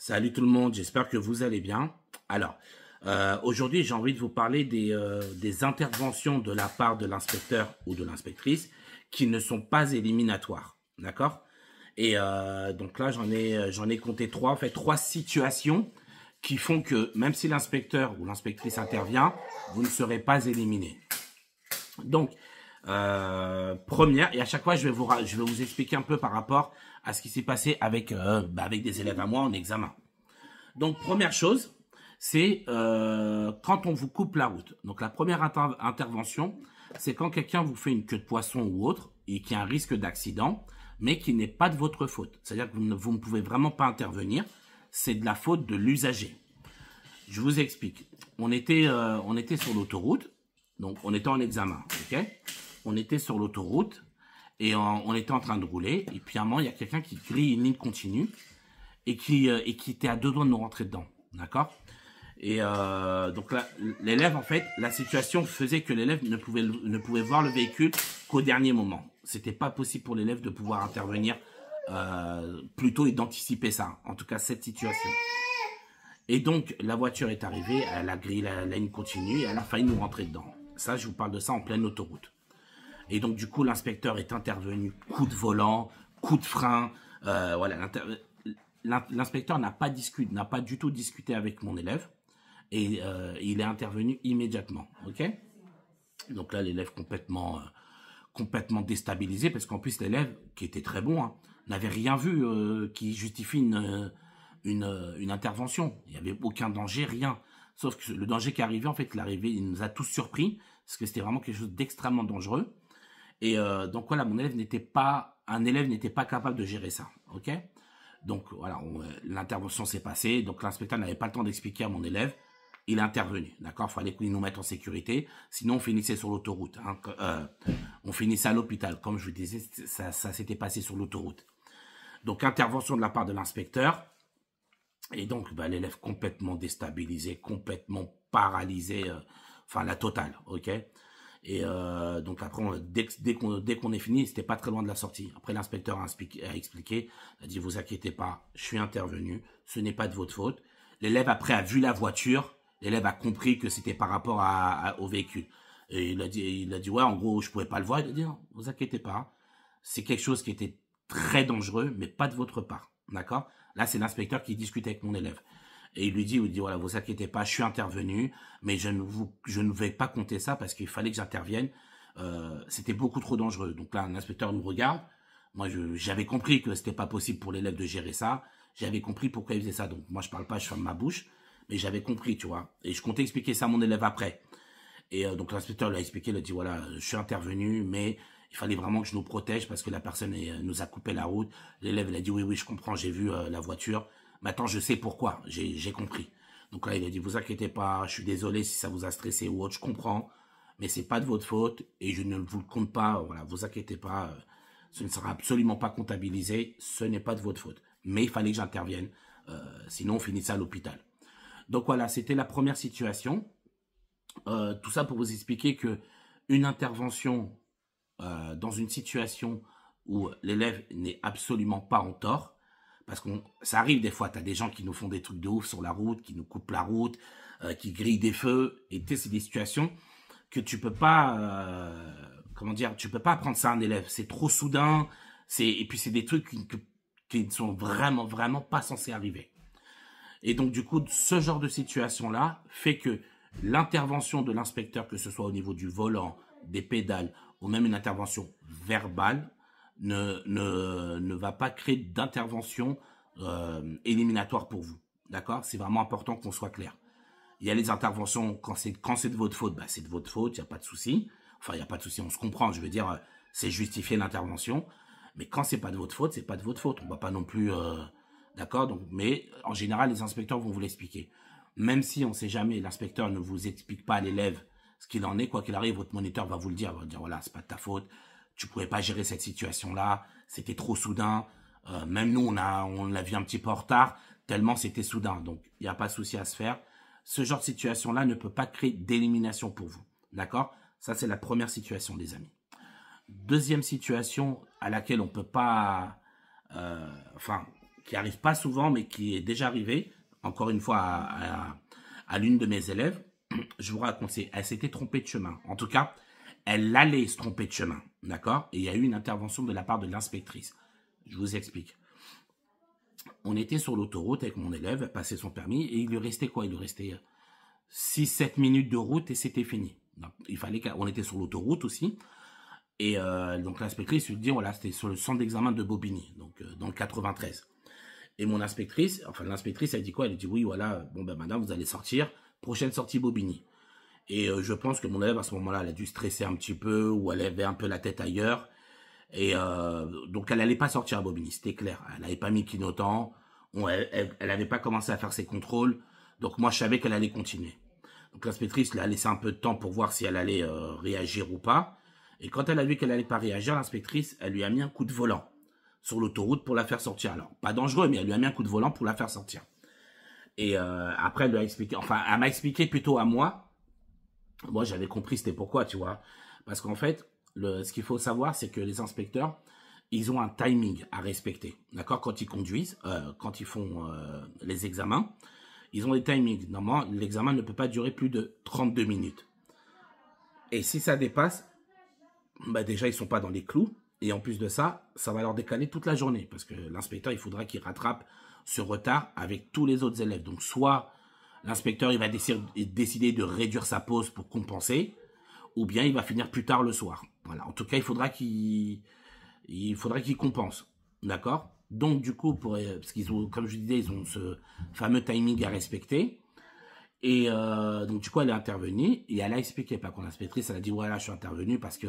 Salut tout le monde, j'espère que vous allez bien. Alors, aujourd'hui, j'ai envie de vous parler des interventions de la part de l'inspecteur ou de l'inspectrice qui ne sont pas éliminatoires, d'accord? Et donc là, j'en ai compté trois, en fait, trois situations qui font que même si l'inspecteur ou l'inspectrice intervient, vous ne serez pas éliminé. Donc, première, et à chaque fois, je vais vous expliquer un peu par rapport à ce qui s'est passé avec des élèves à moi en examen. Donc, première chose, c'est quand on vous coupe la route. Donc, la première intervention, c'est quand quelqu'un vous fait une queue de poisson ou autre et qu'il y a un risque d'accident, mais qui n'est pas de votre faute. C'est-à-dire que vous ne pouvez vraiment pas intervenir. C'est de la faute de l'usager. Je vous explique. On était sur l'autoroute. Donc, on était en examen, ok? On était sur l'autoroute et on était en train de rouler. Et puis, à un moment, il y a quelqu'un qui grille une ligne continue et qui était à deux doigts de nous rentrer dedans, d'accord? Et donc là, l'élève, en fait, la situation faisait que l'élève ne pouvait voir le véhicule qu'au dernier moment. C'était pas possible pour l'élève de pouvoir intervenir plus tôt et d'anticiper ça, en tout cas cette situation. Et donc, la voiture est arrivée, elle a grillé la ligne continue et elle a failli nous rentrer dedans. Ça, je vous parle de ça en pleine autoroute. Et donc, du coup, l'inspecteur est intervenu, coup de volant, coup de frein. Voilà, l'inspecteur n'a pas du tout discuté avec mon élève et il est intervenu immédiatement. Ok? Donc là, l'élève complètement déstabilisé parce qu'en plus, l'élève, qui était très bon, hein, n'avait rien vu qui justifie une intervention. Il n'y avait aucun danger, rien. Sauf que le danger qui est arrivé, en fait, il nous a tous surpris parce que c'était vraiment quelque chose d'extrêmement dangereux. Et donc voilà, un élève n'était pas capable de gérer ça, ok? Donc voilà, l'intervention s'est passée, donc l'inspecteur n'avait pas le temps d'expliquer à mon élève, il est intervenu, d'accord? Il fallait qu'il nous mette en sécurité, sinon on finissait sur l'autoroute, hein, on finissait à l'hôpital, comme je vous disais, ça s'était passé sur l'autoroute. Donc intervention de la part de l'inspecteur, et donc l'élève complètement déstabilisé, complètement paralysé, enfin la totale, ok? Et donc après, dès qu'on est fini, c'était pas très loin de la sortie. Après, l'inspecteur a expliqué, a dit, vous inquiétez pas, je suis intervenu, ce n'est pas de votre faute. L'élève après a vu la voiture, l'élève a compris que c'était par rapport au véhicule. Et il a dit, ouais, en gros, je pouvais pas le voir. Il a dit, non, vous inquiétez pas, c'est quelque chose qui était très dangereux, mais pas de votre part, d'accord? Là, c'est l'inspecteur qui discute avec mon élève. Et il lui dit, voilà, vous inquiétez pas, je suis intervenu, mais je ne vais pas compter ça parce qu'il fallait que j'intervienne. C'était beaucoup trop dangereux. Donc là, l'inspecteur nous regarde. Moi, j'avais compris que c'était pas possible pour l'élève de gérer ça. J'avais compris pourquoi il faisait ça. Donc moi, je parle pas, je ferme ma bouche. Mais j'avais compris, tu vois. Et je comptais expliquer ça à mon élève après. Et donc l'inspecteur lui a expliqué, il a dit, voilà, je suis intervenu, mais il fallait vraiment que je nous protège parce que la personne nous a coupé la route. L'élève, il a dit, oui, je comprends, j'ai vu la voiture. Maintenant, je sais pourquoi, j'ai compris. Donc là, il a dit, vous inquiétez pas, je suis désolé si ça vous a stressé ou autre, je comprends, mais c'est pas de votre faute et je ne vous le compte pas, voilà, vous inquiétez pas, ce ne sera absolument pas comptabilisé, ce n'est pas de votre faute. Mais il fallait que j'intervienne, sinon on finissait à l'hôpital. Donc voilà, c'était la première situation. Tout ça pour vous expliquer que une intervention dans une situation où l'élève n'est absolument pas en tort, parce que ça arrive des fois, tu as des gens qui nous font des trucs de ouf sur la route, qui nous coupent la route, qui grillent des feux, et c'est des situations que tu peux pas, tu peux pas apprendre ça à un élève, c'est trop soudain, et puis c'est des trucs qui ne sont vraiment pas censés arriver. Et donc du coup, ce genre de situation-là fait que l'intervention de l'inspecteur, que ce soit au niveau du volant, des pédales, ou même une intervention verbale, ne va pas créer d'intervention éliminatoire pour vous. D'accord? C'est vraiment important qu'on soit clair. Il y a les interventions, quand c'est de votre faute, c'est de votre faute, il n'y a pas de souci. Enfin, il n'y a pas de souci, on se comprend. Je veux dire, c'est justifier l'intervention. Mais quand c'est pas de votre faute, c'est pas de votre faute. On ne va pas non plus... d'accord? Donc, mais en général, les inspecteurs vont vous l'expliquer. Même si on ne sait jamais, l'inspecteur ne vous explique pas à l'élève ce qu'il en est, quoi qu'il arrive, votre moniteur va vous le dire. Il va vous dire, voilà, c'est pas de ta faute. Tu pouvais pas gérer cette situation-là. C'était trop soudain. Même nous, on l'a vu un petit peu en retard, tellement c'était soudain. Donc, il n'y a pas de souci à se faire. Ce genre de situation-là ne peut pas créer d'élimination pour vous. D'accord? Ça, c'est la première situation, les amis. Deuxième situation à laquelle on peut pas... qui arrive pas souvent, mais qui est déjà arrivé, encore une fois, à l'une de mes élèves. Je vous raconte, elle s'était trompée de chemin. En tout cas, elle allait se tromper de chemin, d'accord? Et il y a eu une intervention de la part de l'inspectrice. Je vous explique. On était sur l'autoroute avec mon élève, elle passait son permis, et il lui restait quoi? Il lui restait 6-7 minutes de route et c'était fini. Donc, on était sur l'autoroute aussi. Et donc l'inspectrice lui dit, voilà, c'était sur le centre d'examen de Bobigny, donc dans le 93. Et mon inspectrice, enfin l'inspectrice, elle dit quoi? Elle dit, oui, voilà, bon ben madame, vous allez sortir, prochaine sortie Bobigny. Et je pense que mon élève, à ce moment-là, elle a dû stresser un petit peu, ou elle avait un peu la tête ailleurs. Et donc elle n'allait pas sortir à Bobigny, c'était clair. Elle n'avait pas mis clignotant, elle n'avait pas commencé à faire ses contrôles. Donc moi, je savais qu'elle allait continuer. Donc l'inspectrice lui a laissé un peu de temps pour voir si elle allait réagir ou pas. Et quand elle a vu qu'elle allait pas réagir, l'inspectrice, elle lui a mis un coup de volant sur l'autoroute pour la faire sortir. Alors, pas dangereux, mais elle lui a mis un coup de volant pour la faire sortir. Et après, elle lui a expliqué, enfin, elle m'a expliqué plutôt à moi. Moi, j'avais compris c'était pourquoi, tu vois. Parce qu'en fait, ce qu'il faut savoir, c'est que les inspecteurs, ils ont un timing à respecter. D'accord? Quand ils conduisent, quand ils font les examens, ils ont des timings. Normalement, l'examen ne peut pas durer plus de 32 minutes. Et si ça dépasse, bah déjà, ils ne sont pas dans les clous. Et en plus de ça, ça va leur décaler toute la journée. Parce que l'inspecteur, il faudra qu'il rattrape ce retard avec tous les autres élèves. Donc, soit l'inspecteur, il va décider de réduire sa pause pour compenser, ou bien il va finir plus tard le soir. Voilà. En tout cas, il faudra qu'il compense. D'accord? Donc, du coup, parce qu'ils ont, comme je disais, ils ont ce fameux timing à respecter. Et donc, du coup, elle est intervenue et elle a expliqué. Par contre, l'inspectrice, elle a dit, voilà, je suis intervenue parce que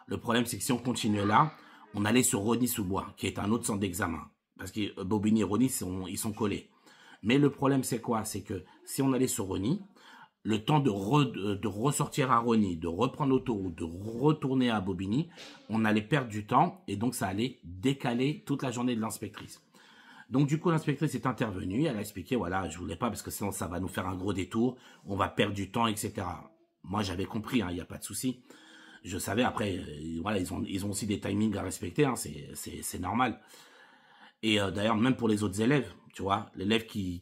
le problème, c'est que si on continuait là, on allait sur Rosny-sous-Bois, qui est un autre centre d'examen. Parce que Bobigny et Rosny, ils sont collés. Mais le problème, c'est quoi? C'est que si on allait sur Rosny, le temps de ressortir à Rosny, de reprendre l'autoroute, de retourner à Bobigny, on allait perdre du temps et donc ça allait décaler toute la journée de l'inspectrice. Donc du coup, l'inspectrice est intervenue, elle a expliqué, voilà, je voulais pas parce que sinon ça va nous faire un gros détour, on va perdre du temps, etc. Moi, j'avais compris, il n'y a pas de souci. Je savais, après, voilà, ils ont aussi des timings à respecter, hein, c'est normal. Et d'ailleurs, même pour les autres élèves, tu vois, l'élève qui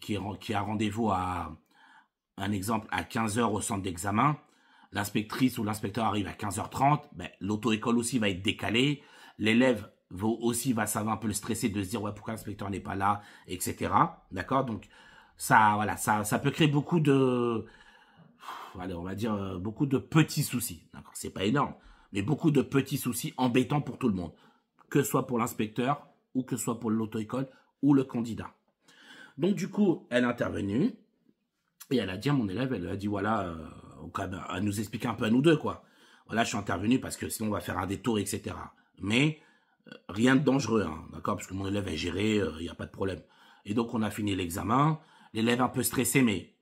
a rendez-vous à, un exemple, à 15 heures au centre d'examen, l'inspectrice ou l'inspecteur arrive à 15h30, ben, l'auto-école aussi va être décalée, l'élève va un peu le stresser de se dire, ouais, pourquoi l'inspecteur n'est pas là, etc. D'accord? Donc, ça, voilà, ça peut créer beaucoup de, allez, on va dire, beaucoup de petits soucis. D'accord? C'est pas énorme, mais beaucoup de petits soucis embêtants pour tout le monde. Que ce soit pour l'inspecteur, ou que ce soit pour l'auto-école, ou le candidat. Donc, du coup, elle est intervenue, et elle a dit à mon élève, elle a dit, voilà, elle nous explique un peu à nous deux, quoi. Voilà, je suis intervenu parce que sinon on va faire un détour, etc. Mais, rien de dangereux, hein, d'accord? Parce que mon élève est géré, il n'y a pas de problème. Et donc, on a fini l'examen. L'élève un peu stressé, mais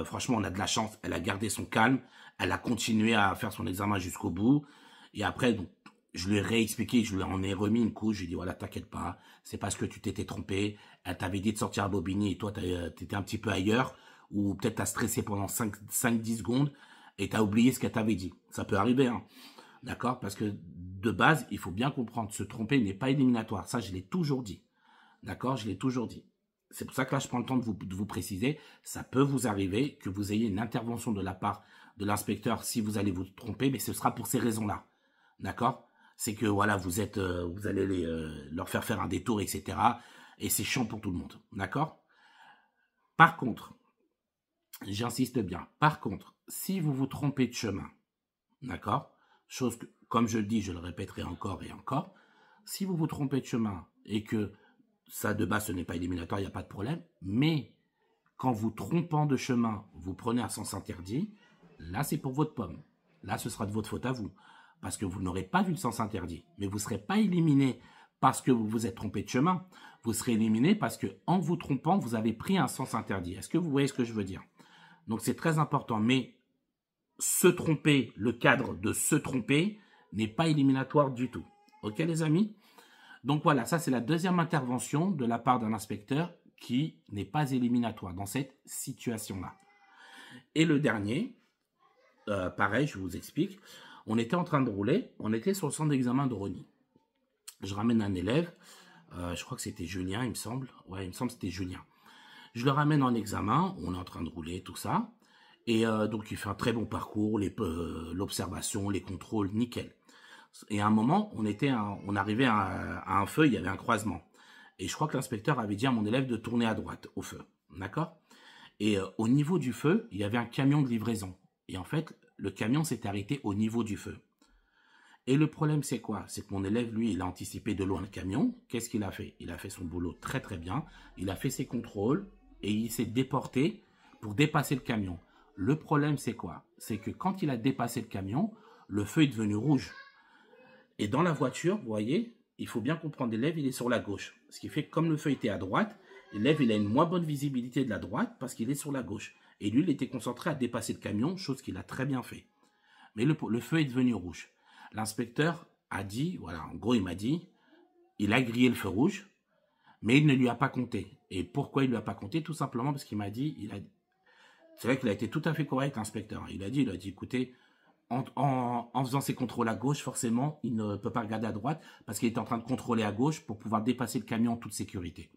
franchement, on a de la chance. Elle a gardé son calme. Elle a continué à faire son examen jusqu'au bout. Et après, donc, je lui ai réexpliqué, je lui en ai remis une couche. Je lui ai dit, voilà, t'inquiète pas, c'est parce que tu t'étais trompé. Elle t'avait dit de sortir à Bobigny et toi, t'étais un petit peu ailleurs. Ou peut-être t'as stressé pendant 5-10 secondes et t'as oublié ce qu'elle t'avait dit. Ça peut arriver, hein. D'accord? Parce que de base, il faut bien comprendre, se tromper n'est pas éliminatoire. Ça, je l'ai toujours dit. D'accord? Je l'ai toujours dit. C'est pour ça que là, je prends le temps de vous préciser. Ça peut vous arriver que vous ayez une intervention de la part de l'inspecteur si vous allez vous tromper, mais ce sera pour ces raisons-là. D'accord? C'est que, voilà, vous allez leur faire un détour, etc. Et c'est chiant pour tout le monde. D'accord? Par contre, j'insiste bien, par contre, si vous vous trompez de chemin, d'accord? Chose que, comme je le dis, je le répéterai encore et encore, si vous vous trompez de chemin et que ça de base ce n'est pas éliminatoire, il n'y a pas de problème, mais quand vous trompant de chemin, vous prenez un sens interdit, là c'est pour votre pomme. Là ce sera de votre faute à vous, parce que vous n'aurez pas vu le sens interdit, mais vous ne serez pas éliminé parce que vous vous êtes trompé de chemin, vous serez éliminé parce que en vous trompant, vous avez pris un sens interdit. Est-ce que vous voyez ce que je veux dire? Donc c'est très important, mais se tromper, le cadre de se tromper n'est pas éliminatoire du tout. Ok les amis? Donc voilà, ça c'est la deuxième intervention de la part d'un inspecteur qui n'est pas éliminatoire dans cette situation-là. Et le dernier, pareil, je vous explique, on était en train de rouler, on était sur le centre d'examen de Rosny. Je ramène un élève, Je crois que c'était Julien, il me semble. Ouais, il me semble que c'était Julien. Je le ramène en examen, on est en train de rouler, tout ça. Et donc, il fait un très bon parcours, l'observation, les contrôles, nickel. Et à un moment, on arrivait à un feu, il y avait un croisement. Et je crois que l'inspecteur avait dit à mon élève de tourner à droite, au feu. D'accord? Et au niveau du feu, il y avait un camion de livraison. Et en fait, le camion s'est arrêté au niveau du feu. Et le problème, c'est quoi? C'est que mon élève, lui, il a anticipé de loin le camion. Qu'est-ce qu'il a fait? Il a fait son boulot très très bien. Il a fait ses contrôles et il s'est déporté pour dépasser le camion. Le problème, c'est quoi? C'est que quand il a dépassé le camion, le feu est devenu rouge. Et dans la voiture, vous voyez, il faut bien comprendre, l'élève, il est sur la gauche. Ce qui fait que comme le feu était à droite, l'élève, il a une moins bonne visibilité de la droite parce qu'il est sur la gauche. Et lui, il était concentré à dépasser le camion, chose qu'il a très bien fait. Mais le feu est devenu rouge. L'inspecteur a dit, voilà, en gros, il m'a dit, il a grillé le feu rouge, mais il ne lui a pas compté. Et pourquoi il ne lui a pas compté? Tout simplement parce qu'il m'a dit, c'est vrai qu'il a été tout à fait correct, l'inspecteur. Il a dit, écoutez, en faisant ses contrôles à gauche, forcément, il ne peut pas regarder à droite parce qu'il est en train de contrôler à gauche pour pouvoir dépasser le camion en toute sécurité.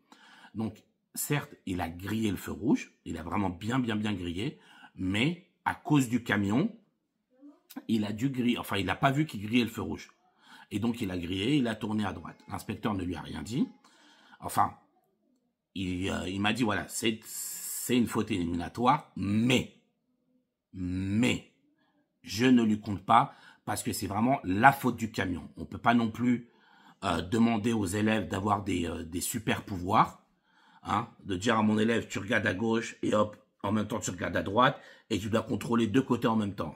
Donc, certes, il a grillé le feu rouge, il a vraiment bien grillé, mais à cause du camion, il a dû griller, enfin, il n'a pas vu qu'il grillait le feu rouge. Et donc, il a grillé, il a tourné à droite. L'inspecteur ne lui a rien dit. Enfin, il m'a dit, voilà, c'est une faute éliminatoire, mais, je ne lui compte pas parce que c'est vraiment la faute du camion. On ne peut pas non plus demander aux élèves d'avoir des super pouvoirs, hein, de dire à mon élève, tu regardes à gauche et hop, en même temps, tu regardes à droite et tu dois contrôler deux côtés en même temps.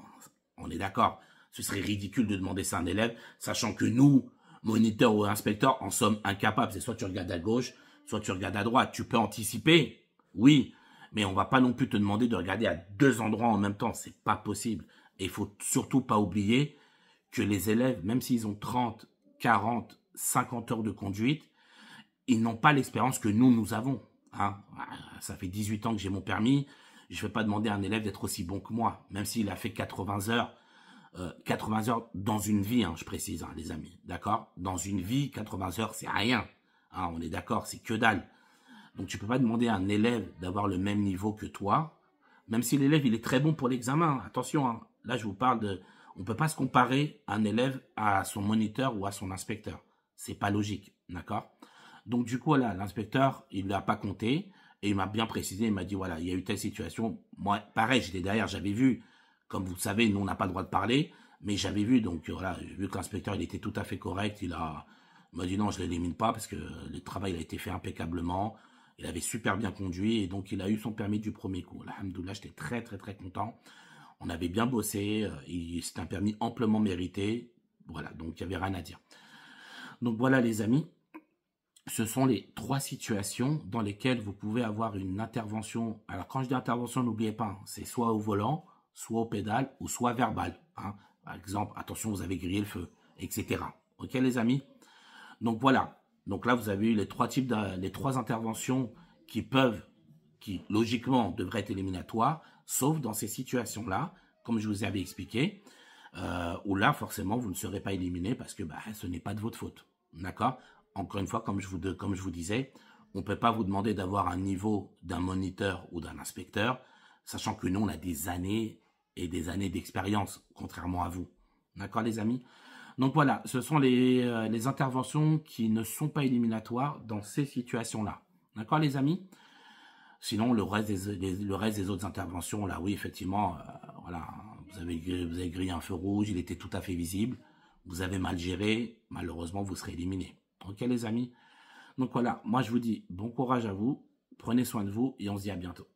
On est d'accord. Ce serait ridicule de demander ça à un élève, sachant que nous, moniteurs ou inspecteurs, en sommes incapables. C'est soit tu regardes à gauche, soit tu regardes à droite. Tu peux anticiper, oui, mais on va pas non plus te demander de regarder à deux endroits en même temps. C'est pas possible. Et il faut surtout pas oublier que les élèves, même s'ils ont 30, 40, 50 heures de conduite, ils n'ont pas l'expérience que nous avons. Hein. Ça fait 18 ans que j'ai mon permis. Je ne vais pas demander à un élève d'être aussi bon que moi, même s'il a fait 80 heures. 80 heures dans une vie, hein, je précise, hein, les amis, d'accord? Dans une vie, 80 heures, c'est rien. Hein, on est d'accord, c'est que dalle. Donc, tu peux pas demander à un élève d'avoir le même niveau que toi, même si l'élève, il est très bon pour l'examen. Attention, hein, là, je vous parle de... On ne peut pas se comparer un élève à son moniteur ou à son inspecteur. C'est pas logique, d'accord? Donc, du coup, là, l'inspecteur, il ne l'a pas compté. Et il m'a bien précisé, il m'a dit, voilà, il y a eu telle situation. Moi, pareil, j'étais derrière, j'avais vu, comme vous le savez, nous, on n'a pas le droit de parler, mais j'avais vu, donc voilà, vu que l'inspecteur, il était tout à fait correct, il m'a dit non, je ne l'élimine pas, parce que le travail il a été fait impeccablement, il avait super bien conduit, et donc il a eu son permis du premier coup. Alhamdoulilah, j'étais très content. On avait bien bossé, c'était un permis amplement mérité, voilà, donc il n'y avait rien à dire. Donc voilà les amis. Ce sont les trois situations dans lesquelles vous pouvez avoir une intervention. Alors, quand je dis intervention, n'oubliez pas, c'est soit au volant, soit au pédale, ou soit verbal. Hein. Par exemple, attention, vous avez grillé le feu, etc. Ok, les amis? Donc, voilà. Donc là, vous avez eu les trois interventions qui logiquement, devraient être éliminatoires, sauf dans ces situations-là, comme je vous avais expliqué, où là, forcément, vous ne serez pas éliminé parce que ce n'est pas de votre faute. D'accord? Encore une fois, comme je vous disais, on ne peut pas vous demander d'avoir un niveau d'un moniteur ou d'un inspecteur, sachant que nous, on a des années et des années d'expérience, contrairement à vous. D'accord, les amis? Donc voilà, ce sont les interventions qui ne sont pas éliminatoires dans ces situations-là. D'accord, les amis? Sinon, le reste des autres interventions, là, oui, effectivement, voilà, vous avez grillé un feu rouge, il était tout à fait visible. Vous avez mal géré, malheureusement, vous serez éliminé. Ok les amis? Donc voilà, moi je vous dis bon courage à vous, prenez soin de vous et on se dit à bientôt.